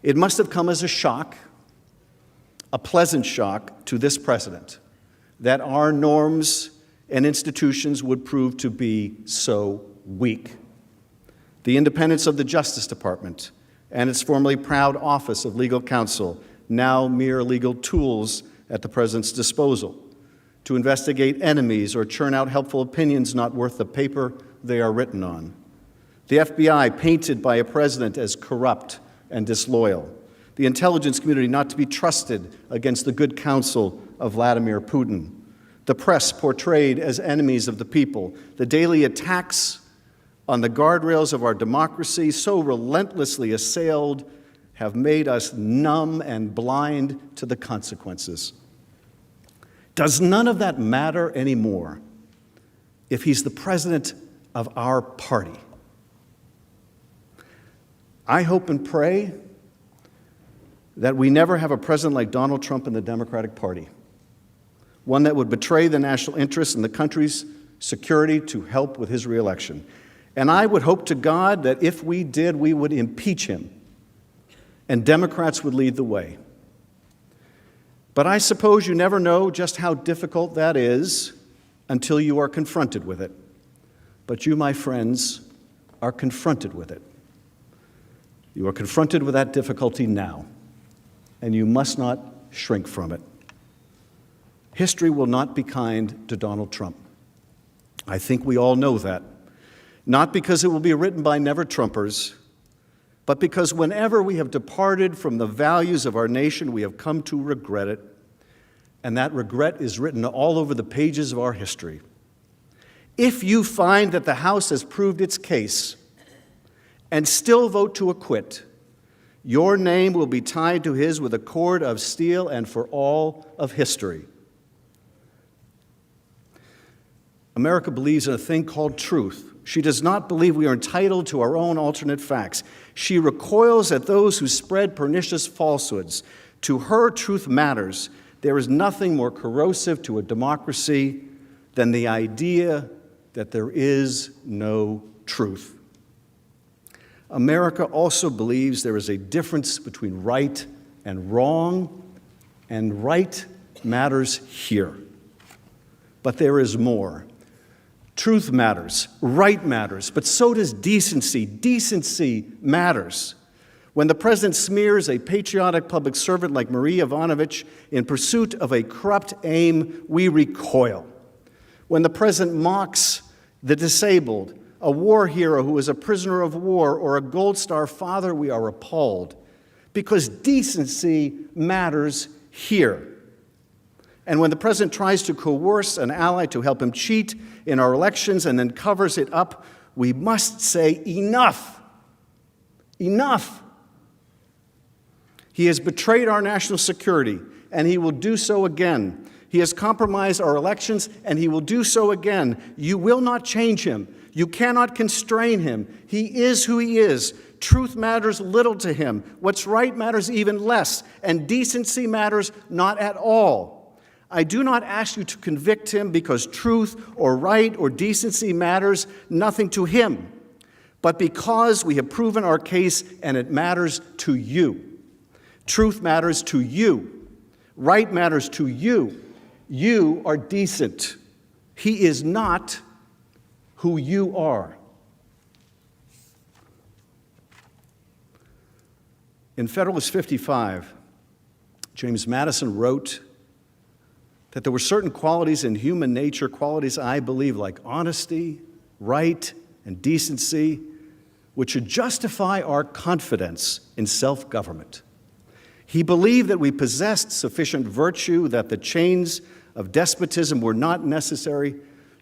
It must have come as a shock, a pleasant shock to this president, that our norms and institutions would prove to be so weak. The independence of the Justice Department and its formerly proud Office of Legal Counsel, now mere legal tools at the president's disposal, to investigate enemies or churn out helpful opinions not worth the paper they are written on. The FBI, painted by a president as corrupt and disloyal. The intelligence community not to be trusted against the good counsel of Vladimir Putin. The press portrayed as enemies of the people. The daily attacks on the guardrails of our democracy, so relentlessly assailed, have made us numb and blind to the consequences. Does none of that matter anymore if he's the president of our party? I hope and pray that we never have a president like Donald Trump in the Democratic Party, one that would betray the national interests and the country's security to help with his reelection. And I would hope to God that if we did, we would impeach him, and Democrats would lead the way. But I suppose you never know just how difficult that is until you are confronted with it. But you, my friends, are confronted with it. You are confronted with that difficulty now, and you must not shrink from it. History will not be kind to Donald Trump. I think we all know that. Not because it will be written by never-Trumpers, but because whenever we have departed from the values of our nation, we have come to regret it, and that regret is written all over the pages of our history. If you find that the House has proved its case and still vote to acquit, your name will be tied to his with a cord of steel and for all of history. America believes in a thing called truth. She does not believe we are entitled to our own alternate facts. She recoils at those who spread pernicious falsehoods. To her, truth matters. There is nothing more corrosive to a democracy than the idea that there is no truth. America also believes there is a difference between right and wrong, and right matters here. But there is more. Truth matters, right matters, but so does decency. Decency matters. When the president smears a patriotic public servant like Marie Yovanovitch in pursuit of a corrupt aim, we recoil. When the president mocks the disabled, a war hero who is a prisoner of war, or a Gold Star father, we are appalled. Because decency matters here. And when the president tries to coerce an ally to help him cheat in our elections and then covers it up, we must say enough. Enough. He has betrayed our national security, and he will do so again. He has compromised our elections, and he will do so again. You will not change him. You cannot constrain him. He is who he is. Truth matters little to him. What's right matters even less, and decency matters not at all. I do not ask you to convict him because truth or right or decency matters nothing to him, but because we have proven our case and it matters to you. Truth matters to you. Right matters to you. You are decent. He is not who you are. In Federalist 55, James Madison wrote that there were certain qualities in human nature, qualities I believe like honesty, right, and decency, which should justify our confidence in self-government. He believed that we possessed sufficient virtue, that the chains of despotism were not necessary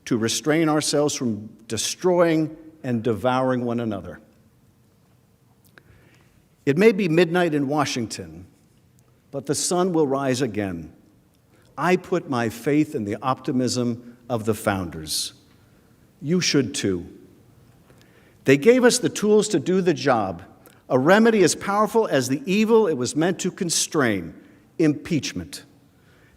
to restrain ourselves from destroying and devouring one another. It may be midnight in Washington, but the sun will rise again. I put my faith in the optimism of the founders. You should too. They gave us the tools to do the job, a remedy as powerful as the evil it was meant to constrain, impeachment.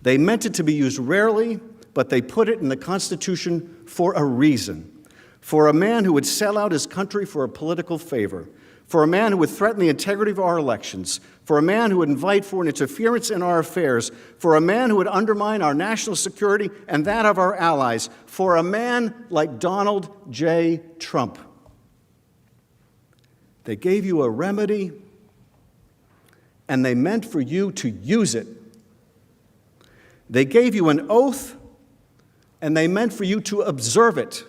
They meant it to be used rarely, but they put it in the Constitution for a reason, for a man who would sell out his country for a political favor, for a man who would threaten the integrity of our elections, for a man who would invite foreign interference in our affairs, for a man who would undermine our national security and that of our allies, for a man like Donald J. Trump. They gave you a remedy, and they meant for you to use it. They gave you an oath, and they meant for you to observe it.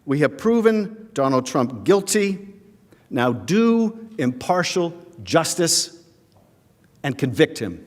We have proven Donald Trump guilty. Now do impartial justice and convict him.